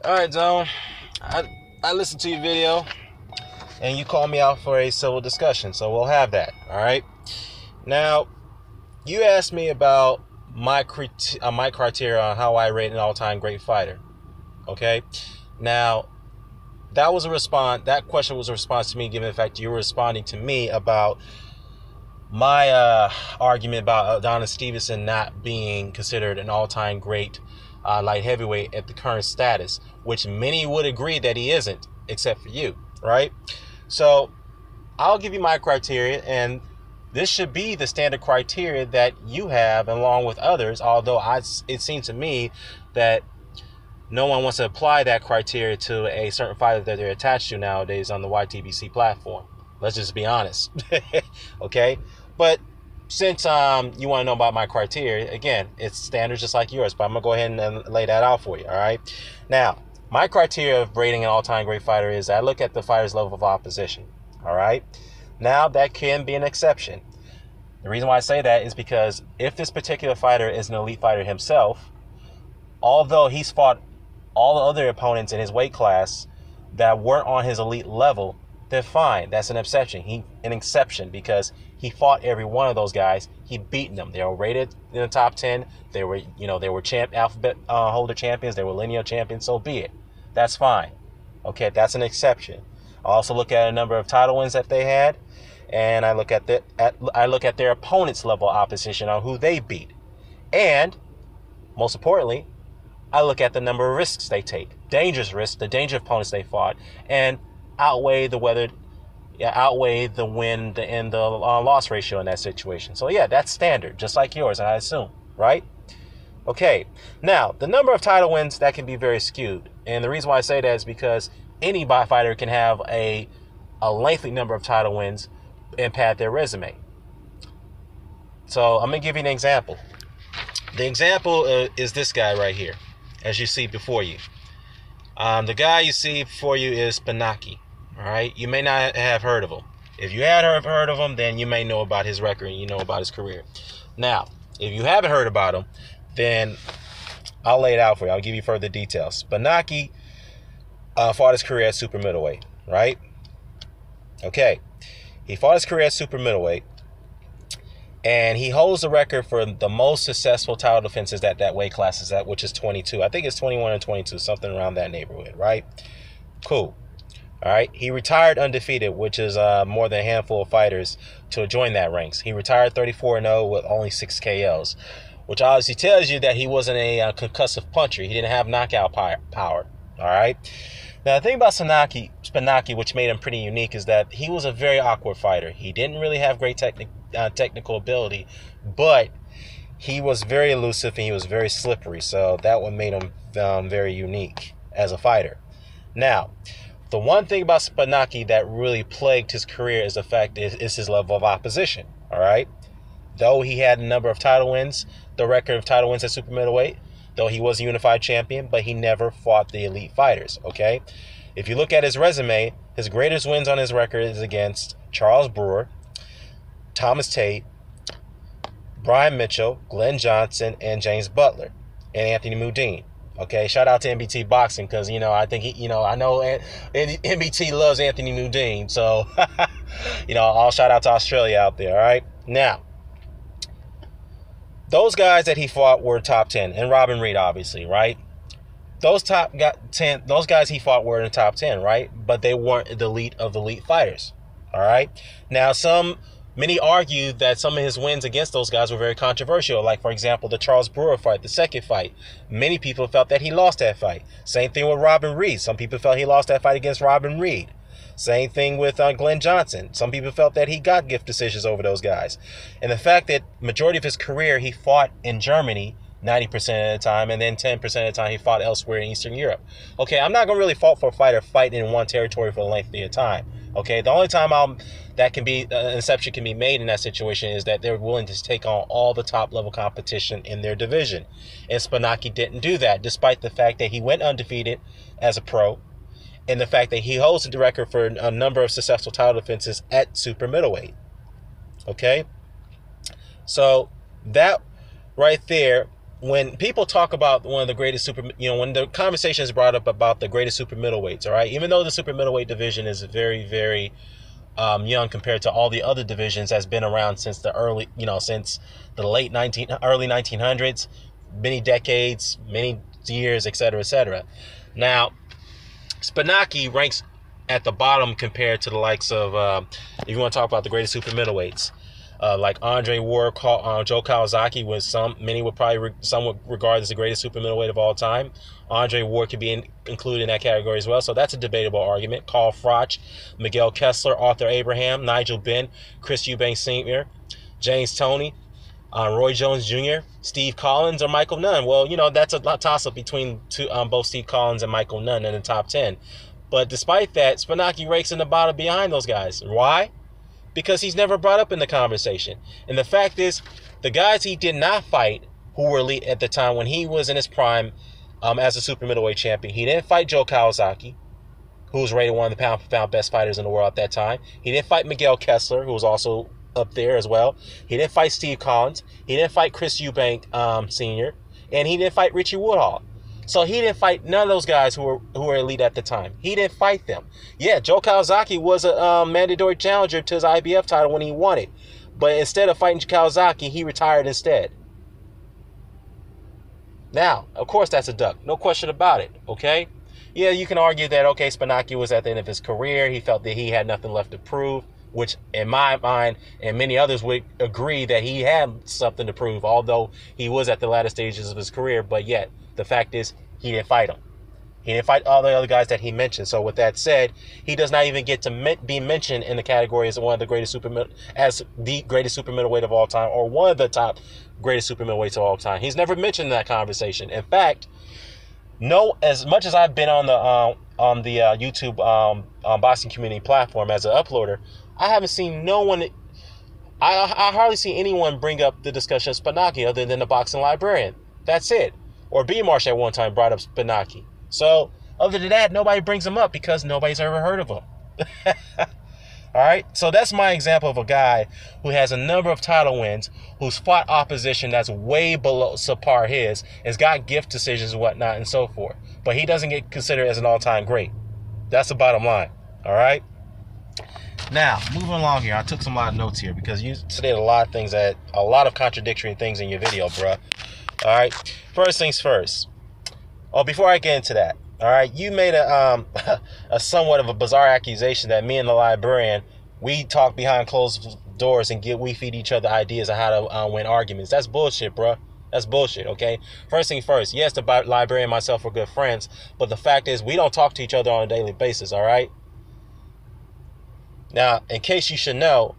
All right, Zone. I listened to your video, and you called me out for a civil discussion, so we'll have that. All right. Now, you asked me about my criteria on how I rate an all-time great fighter. Okay. Now, that was a response. That question was a response to me, given the fact you were responding to me about my argument about Adonis Stevenson not being considered an all-time great light heavyweight at the current status, which many would agree that he isn't, except for you, right? So I'll give you my criteria, and this should be the standard criteria that you have along with others, although it seems to me that no one wants to apply that criteria to a certain fighter that they're attached to nowadays on the YTBC platform. Let's just be honest. Okay? But since you want to know about my criteria, again, it's standard just like yours, but I'm going to go ahead and lay that out for you, all right? Now, my criteria of rating an all-time great fighter is I look at the fighter's level of opposition, all right? Now, that can be an exception. The reason why I say that is because if this particular fighter is an elite fighter himself, although he's fought all the other opponents in his weight class that weren't on his elite level, then fine. That's an exception because he fought every one of those guys. He beaten them. They were rated in the top 10. They were alphabet holder champions. They were lineal champions. So be it. That's fine. Okay, that's an exception. I also look at a number of title wins that they had, and I look at their opponent's level of opposition on who they beat, and most importantly, I look at the number of risks they take, dangerous risks, the danger opponents they fought, and outweigh the win and the loss ratio in that situation. So yeah, that's standard, just like yours, I assume, right? Okay, now the number of title wins that can be very skewed, and the reason why I say that is because any fighter can have a lengthy number of title wins and pad their resume. So I'm gonna give you an example. The example is this guy right here, as you see before you. The guy you see before you is Spanaki. All right, you may not have heard of him. If you had heard of him, then you may know about his record and you know about his career. Now, if you haven't heard about him, then I'll lay it out for you. I'll give you further details. Spanaki fought his career at super middleweight, right? Okay, he fought his career at super middleweight, and he holds the record for the most successful title defenses that weight class is at, which is 22. I think it's 21 and 22, something around that neighborhood, right? Cool. All right. He retired undefeated, which is more than a handful of fighters to join that ranks. He retired 34-0 with only 6 KOs, which obviously tells you that he wasn't a concussive puncher. He didn't have knockout power. All right. Now, the thing about Spanaki, which made him pretty unique, is that he was a very awkward fighter. He didn't really have great technical ability, but he was very elusive and he was very slippery. So that one made him very unique as a fighter. Now, the one thing about Spanaki that really plagued his career is the fact is his level of opposition. All right. Though he had a number of title wins, the record of title wins at super middleweight, though he was a unified champion, but he never fought the elite fighters, okay? If you look at his resume, his greatest wins on his record is against Charles Brewer, Thomas Tate, Brian Mitchell, Glenn Johnson, and James Butler, and Anthony Mundine. Okay, shout out to NBT Boxing because, I think, I know NBT loves Anthony Mundine. So, all shout out to Australia out there, all right? Now, those guys that he fought were top 10, and Robin Reed, obviously, right? Those guys he fought were in the top 10, right? But they weren't the elite of elite fighters, all right? Now, many argue that some of his wins against those guys were very controversial. Like, for example, the Charles Brewer fight, the second fight. Many people felt that he lost that fight. Same thing with Robin Reed. Some people felt he lost that fight against Robin Reed. Same thing with Glenn Johnson. Some people felt that he got gift decisions over those guys. And the fact that majority of his career he fought in Germany 90% of the time, and then 10% of the time he fought elsewhere in Eastern Europe. Okay, I'm not going to really fault for a fighter fighting in one territory for the length of the time. Okay, the only time that can be an exception can be made in that situation is that they're willing to take on all the top level competition in their division. And Spanaki didn't do that, despite the fact that he went undefeated as a pro, and the fact that he holds the record for a number of successful title defenses at super middleweight. Okay, so that right there when people talk about one of the greatest when the conversation is brought up about the greatest super middleweights, all right, even though the super middleweight division is very, very young compared to all the other divisions that's been around since the since the early 1900s, many decades, many years, etc., etc. Now, Spanaki ranks at the bottom compared to the likes of, if you want to talk about the greatest super middleweights, like Andre Ward, Joe Kawasaki was many would probably some would regard as the greatest super middleweight of all time. Andre Ward could be included in that category as well, so that's a debatable argument. Carl Froch, Miguel Kessler, Arthur Abraham, Nigel Benn, Chris Eubanks Sr., James Toney, Roy Jones Jr., Steve Collins, or Michael Nunn. Well, that's a toss-up between both Steve Collins and Michael Nunn in the top 10. But despite that, Spanaki ranks in the bottom behind those guys. Why? Because he's never brought up in the conversation. And the fact is, the guys he did not fight who were elite at the time when he was in his prime as a super middleweight champion, he didn't fight Joe Kawasaki, who was rated one of the pound-for-pound best fighters in the world at that time. He didn't fight Miguel Kessler, who was also up there as well. He didn't fight Steve Collins. He didn't fight Chris Eubank Sr. And he didn't fight Richie Woodhall. So he didn't fight none of those guys who were elite at the time. He didn't fight them. Yeah, Joe Kawasaki was a mandatory challenger to his IBF title when he won it. But instead of fighting Kawasaki, he retired instead. Now, of course, that's a duck. No question about it, okay? Yeah, you can argue that, okay, Spanaki was at the end of his career. He felt that he had nothing left to prove, which in my mind and many others would agree that he had something to prove, although he was at the latter stages of his career. But yet, the fact is, he didn't fight him. He didn't fight all the other guys that he mentioned. So with that said, he does not even get to be mentioned in the category as the greatest super middleweight of all time, or one of the top greatest super middleweights of all time. He's never mentioned in that conversation. In fact, as much as I've been on the YouTube boxing community platform as an uploader, I haven't seen no one. I hardly see anyone bring up the discussion of Spanaki other than the boxing librarian. That's it. Or B. Marsh at one time brought up Spanaki. So, other than that, nobody brings him up because nobody's ever heard of him. All right? So that's my example of a guy who has a number of title wins, who's fought opposition that's way below subpar his, has got gift decisions and whatnot and so forth. But he doesn't get considered as an all-time great. That's the bottom line. All right? Now, moving along here, I took some lot of notes here because you stated a lot of contradictory things in your video, bruh. All right. First things first. Oh, before I get into that, all right, you made a somewhat of a bizarre accusation that me and the librarian, we talk behind closed doors and we feed each other ideas on how to win arguments. That's bullshit, bro. That's bullshit. Okay. First thing first. Yes, the librarian and myself are good friends, but the fact is we don't talk to each other on a daily basis. All right. Now, in case you should know,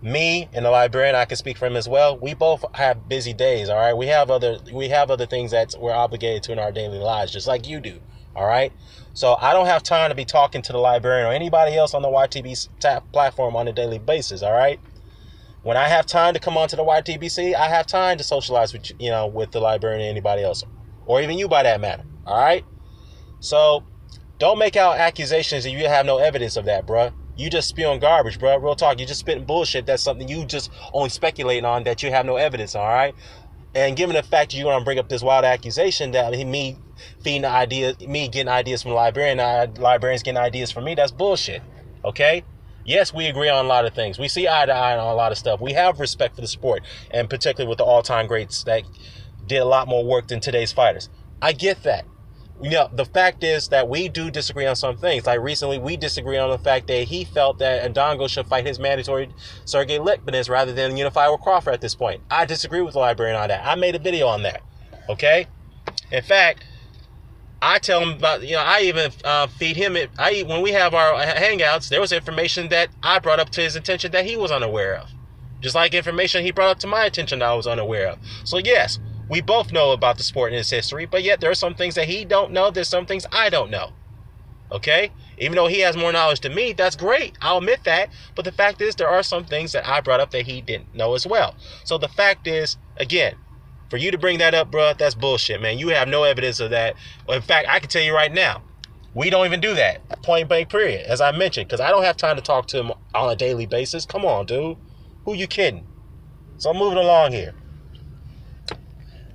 me and the librarian, I can speak for him as well. We both have busy days, all right? We have other things that we're obligated to in our daily lives, just like you do, all right? So I don't have time to be talking to the librarian or anybody else on the YTB platform on a daily basis, all right? When I have time to come onto the YTBC, I have time to socialize with with the librarian and anybody else, or even you by that matter, all right? So don't make out accusations and you have no evidence of that, bruh. You just spewing garbage, bro. Real talk. You just spitting bullshit. That's something you just only speculating on that you have no evidence on, all right? And given the fact you're going to bring up this wild accusation that me feeding the idea, me getting ideas from the librarian, librarians getting ideas from me, that's bullshit, okay? Yes, we agree on a lot of things. We see eye to eye on a lot of stuff. We have respect for the sport, and particularly with the all-time greats that did a lot more work than today's fighters. I get that. The fact is that we do disagree on some things. Like recently, we disagree on the fact that he felt that Ndongo should fight his mandatory Sergey Lickbanes rather than unify with Crawford at this point. I disagree with the librarian on that. I made a video on that. Okay? In fact, I tell him about, I even feed him it. When we have our hangouts, there was information that I brought up to his attention that he was unaware of. Just like information he brought up to my attention that I was unaware of. So yes, we both know about the sport and its history, but yet there are some things that he don't know. There's some things I don't know. Okay? Even though he has more knowledge than me, that's great. I'll admit that. But the fact is, there are some things that I brought up that he didn't know as well. So the fact is, again, for you to bring that up, bro, that's bullshit, man. You have no evidence of that. In fact, I can tell you right now, we don't even do that. Point blank, period. As I mentioned, because I don't have time to talk to him on a daily basis. Come on, dude. Who you kidding? So I'm moving along here.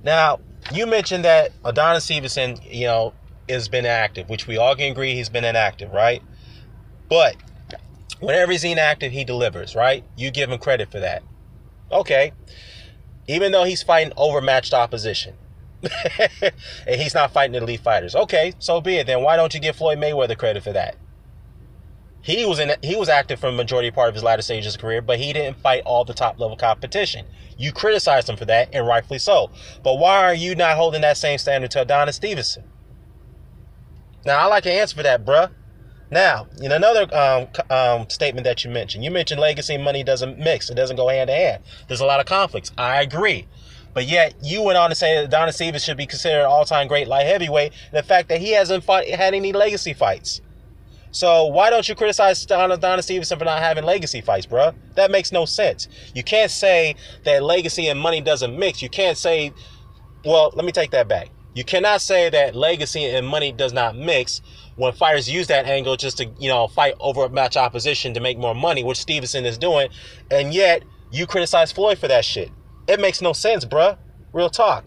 Now, you mentioned that Adonis Stevenson, has been active, which we all can agree he's been inactive, right? But whenever he's inactive, he delivers, right? You give him credit for that. Okay. Even though he's fighting overmatched opposition. And he's not fighting elite fighters. Okay, so be it. Then why don't you give Floyd Mayweather credit for that? He was active for the majority part of his latter stages of his career, but he didn't fight all the top level competition. You criticized him for that, and rightfully so. But why are you not holding that same standard to Adonis Stevenson? Now, I like to answer for that, bruh. Now, in another statement that you mentioned legacy and money doesn't mix. It doesn't go hand in hand. There's a lot of conflicts. I agree. But yet, you went on to say that Adonis Stevenson should be considered an all-time great light heavyweight, and the fact that he hasn't had any legacy fights. So why don't you criticize Adonis Stevenson for not having legacy fights, bruh? That makes no sense. You can't say that legacy and money doesn't mix. You can't say, well, let me take that back. You cannot say that legacy and money does not mix when fighters use that angle just to, fight over a match opposition to make more money, which Stevenson is doing, and yet you criticize Floyd for that shit. It makes no sense, bruh. Real talk.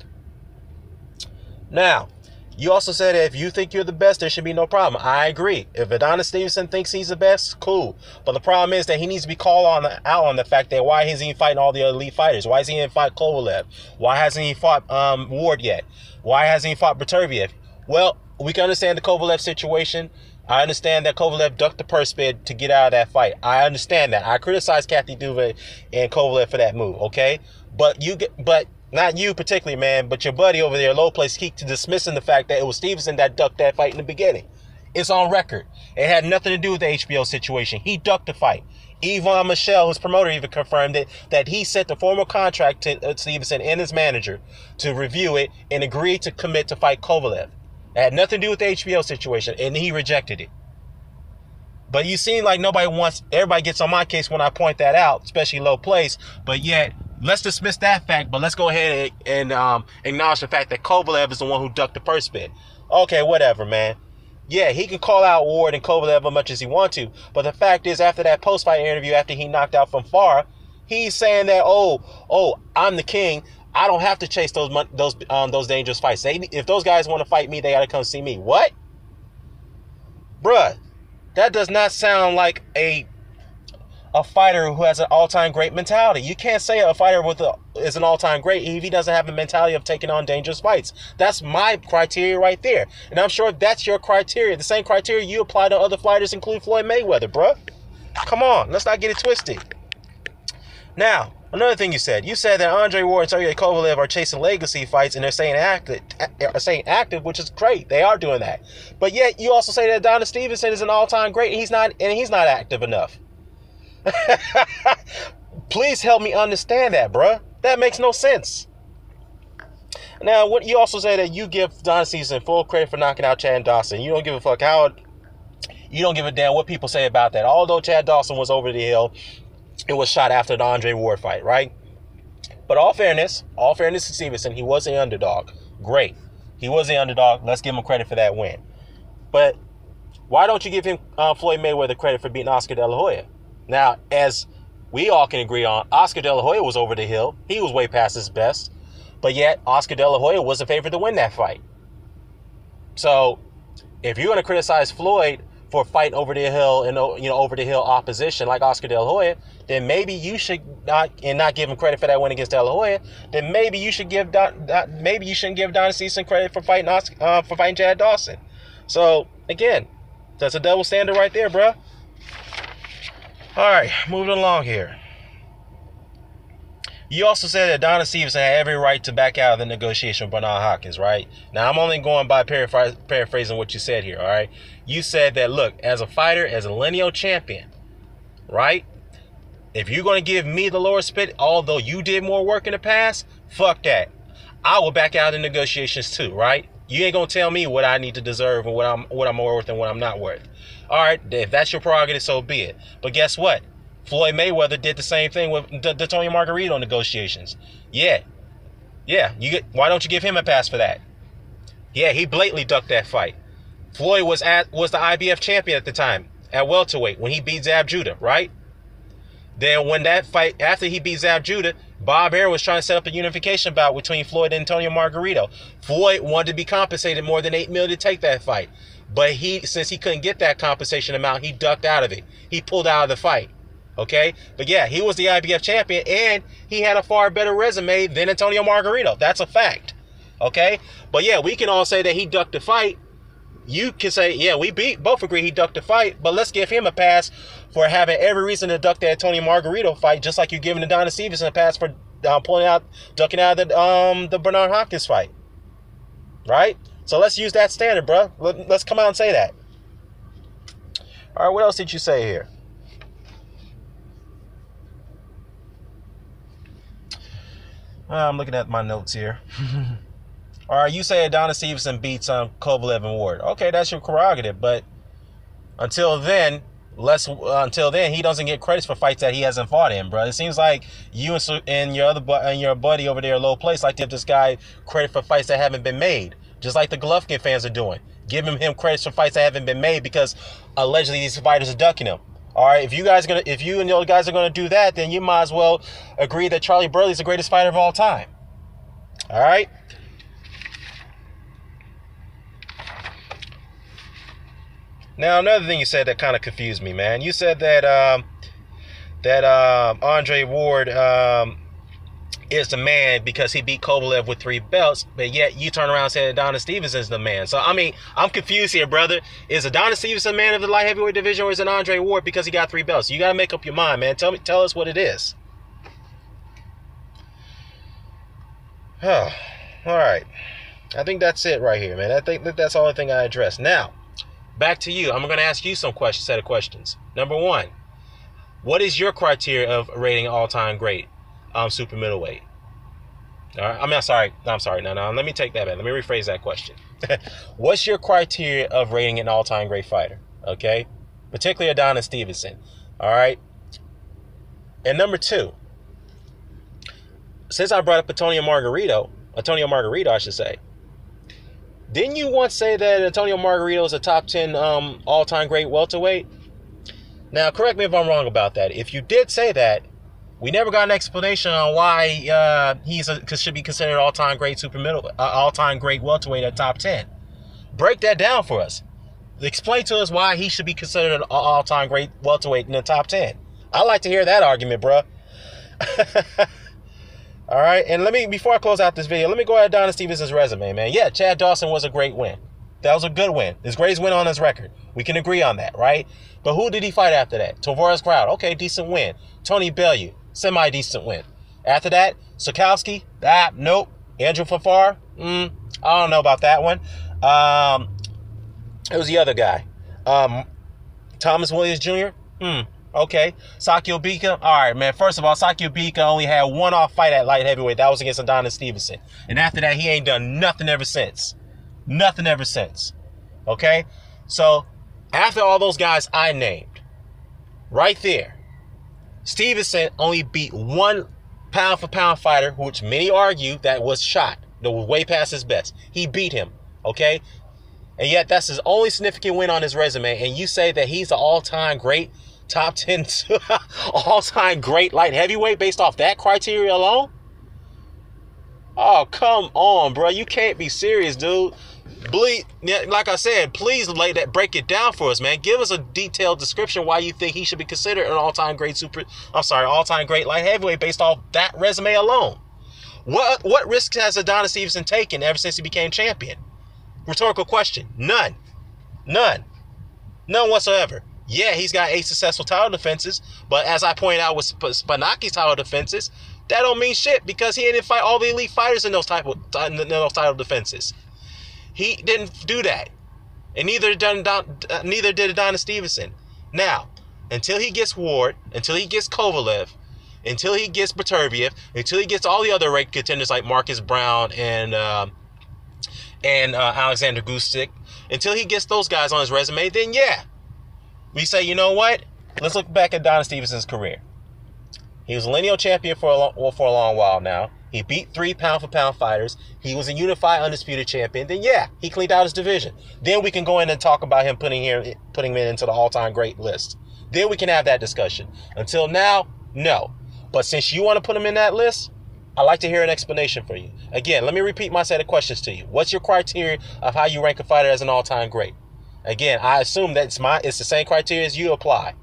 Now, you also said that if you think you're the best, there should be no problem. I agree. If Adonis Stevenson thinks he's the best, cool. But the problem is that he needs to be called out on the fact that why isn't he fighting all the elite fighters? Why hasn't he fought Kovalev? Why hasn't he fought Ward yet? Why hasn't he fought Beterbiev? Well, we can understand the Kovalev situation. I understand that Kovalev ducked the purse bid to get out of that fight. I understand that. I criticize Kathy Duva and Kovalev for that move, okay? But not you particularly, man, but your buddy over there, Low Place, keep dismissing the fact that it was Stevenson that ducked that fight in the beginning. It's on record. It had nothing to do with the HBO situation. He ducked the fight. Yvonne Michelle, his promoter, even confirmed that he sent the formal contract to Stevenson and his manager to review it and agreed to commit to fight Kovalev. It had nothing to do with the HBO situation, and he rejected it. But you seem like everybody gets on my case when I point that out, especially Low Place, but yet, let's dismiss that fact, but let's go ahead and acknowledge the fact that Kovalev is the one who ducked the first bid. Okay, whatever, man. Yeah, he can call out Ward and Kovalev as much as he wants to, but the fact is, after that post-fight interview, after he knocked out from Farah, he's saying that, oh, I'm the king. I don't have to chase those dangerous fights. If those guys want to fight me, they got to come see me. What? Bruh, that does not sound like a fighter who has an all-time great mentality. You can't say a fighter is an all-time great if he doesn't have a mentality of taking on dangerous fights. That's my criteria right there. And I'm sure that's your criteria. The same criteria you apply to other fighters, including Floyd Mayweather, bruh. Come on, let's not get it twisted. Now, another thing you said that Andre Ward and Sergey Kovalev are chasing legacy fights and they're saying active, which is great. They are doing that. But yet you also say that Adonis Stevenson is an all-time great and he's not active enough. Please help me understand that, bruh. That makes no sense. Now, what you also say that you give Adonis Stevenson full credit for knocking out Chad Dawson. You don't give a fuck you don't give a damn what people say about that. Although Chad Dawson was over the hill, it was shot after the Andre Ward fight, right? But all fairness to Stevenson, he was the underdog. Great. He was the underdog. Let's give him credit for that win. But why don't you give him Floyd Mayweather credit for beating Oscar De La Hoya? Now, as we all can agree on, Oscar De La Hoya was over the hill. He was way past his best. But yet, Oscar De La Hoya was the favorite to win that fight. So, if you're going to criticize Floyd for fighting over the hill and over the hill opposition like Oscar De La Hoya, then maybe you should not give him credit for that win against De La Hoya. Then maybe you should maybe you shouldn't give Adonis Stevenson credit for fighting Chad Dawson. So again, that's a double standard right there, bruh. All right, moving along here. You also said that Adonis Stevenson had every right to back out of the negotiation with Bernard Hopkins, right? Now, I'm only going by paraphrasing what you said here, all right? You said that, look, as a fighter, as a lineal champion, right? If you're going to give me the lower split, although you did more work in the past, fuck that. I will back out of the negotiations too, right? You ain't going to tell me what I need to deserve and what I'm worth and what I'm not worth. All right, if that's your prerogative, so be it. But guess what? Floyd Mayweather did the same thing with the Tony Margarito negotiations. Yeah. Why don't you give him a pass for that? Yeah, he blatantly ducked that fight. Floyd was the IBF champion at the time at welterweight when he beat Zab Judah, right? Then when that fight, after he beat Zab Judah, Bob Arum was trying to set up a unification bout between Floyd and Antonio Margarito. Floyd wanted to be compensated more than $8 million to take that fight. But since he couldn't get that compensation amount, he ducked out of it. He pulled out of the fight. Okay? But yeah, he was the IBF champion, and he had a far better resume than Antonio Margarito. That's a fact. Okay? But yeah, we can all say that he ducked the fight. You can say, yeah, we both agree he ducked the fight, but let's give him a pass for having every reason to duck the Antonio Margarito fight, just like you're giving Adonis Stevenson a pass for ducking out the Bernard Hopkins fight. Right? So let's use that standard, bro. Let's come out and say that. All right, what else did you say here? I'm looking at my notes here. All right, you say Adonis Stevenson beats Kovalev and Ward. Okay, that's your prerogative, but until then, he doesn't get credits for fights that he hasn't fought in, bro. It seems like you and your buddy over there, Low Place, like to give this guy credit for fights that haven't been made, just like the Golovkin fans are doing, giving him credits for fights that haven't been made because allegedly these fighters are ducking him. All right, if you and the other guys are gonna do that, then you might as well agree that Charlie Burley's the greatest fighter of all time. All right. Now, another thing you said that kind of confused me, man. You said that Andre Ward is the man because he beat Kovalev with 3 belts, but yet you turn around and say Adonis Stevenson is the man. So, I mean, I'm confused here, brother. Is Adonis Stevenson man of the light heavyweight division, or is it Andre Ward because he got 3 belts? You got to make up your mind, man. Tell us what it is. All right. I think that's it right here, man. I think that's all the thing I addressed. Now, back to you. I'm going to ask you some set of questions. Number 1, what is your criteria of rating an all-time great super middleweight? All right. I'm sorry. No. Let me take that back. Let me rephrase that question. What's your criteria of rating an all-time great fighter? Okay? Particularly Adonis Stevenson. All right? And number 2, since I brought up Antonio Margarito, I should say, didn't you once say that Antonio Margarito is a top 10 all-time great welterweight? Now, correct me if I'm wrong about that. If you did say that, we never got an explanation on why he should be considered all-time great all-time great welterweight at top 10. Break that down for us. Explain to us why he should be considered an all-time great welterweight in the top 10. I'd like to hear that argument, bro. All right, and before I close out this video, let me go at Adonis Stevenson's resume, man. Yeah, Chad Dawson was a great win. That was a good win. His greatest win on his record. We can agree on that, right? But who did he fight after that? Tavares Crowd. Okay, decent win. Tony Bellew. Semi-decent win. After that, Sokowski. Nope. Andrew Fafar. I don't know about that one. It was the other guy. Thomas Williams Jr. Okay. Sakio Bika. All right, man. First of all, Sakio Bika only had one off fight at light heavyweight. That was against Adonis Stevenson. And after that, he ain't done nothing ever since. Nothing ever since. Okay? So, after all those guys I named, right there, Stevenson only beat one pound-for-pound fighter, which many argue that was shot. That was way past his best. He beat him. Okay? And yet, that's his only significant win on his resume. And you say that he's the all-time great, top 10 all-time great light heavyweight based off that criteria alone? Oh, come on, bro. You can't be serious, dude. Like I said, please break it down for us, man. Give us a detailed description why you think he should be considered an all-time great all-time great light heavyweight based off that resume alone. What risks has Adonis Stevenson taken ever since he became champion? Rhetorical question. None whatsoever. Yeah, he's got 8 successful title defenses, but as I pointed out with Spinaki's title defenses, that don't mean shit because he didn't fight all the elite fighters in those title defenses. He didn't do that, and neither did Adonis Stevenson. Now, until he gets Ward, until he gets Kovalev, until he gets Beterbiev, until he gets all the other ranked contenders like Marcus Brown and Alexander Gustik, until he gets those guys on his resume, then yeah, we say, you know what? Let's look back at Adonis Stevenson's career. He was a lineal champion for a long while now. He beat 3 pound-for-pound fighters. He was a unified undisputed champion. Then yeah, he cleaned out his division. Then we can go in and talk about him putting him into the all-time great list. Then we can have that discussion. Until now, no. But since you want to put him in that list, I'd like to hear an explanation for you. Again, let me repeat my set of questions to you. What's your criteria of how you rank a fighter as an all-time great? Again, I assume that it's the same criteria as you apply.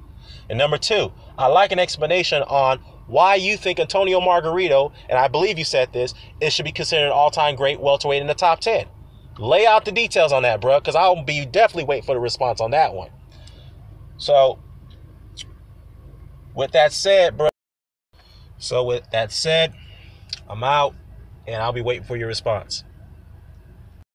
And number two, I'd like an explanation on why you think Antonio Margarito, and I believe you said this, it should be considered an all-time great welterweight in the top 10. Lay out the details on that, bro, because I'll be definitely waiting for the response on that one. So, with that said, bro. I'm out, and I'll be waiting for your response.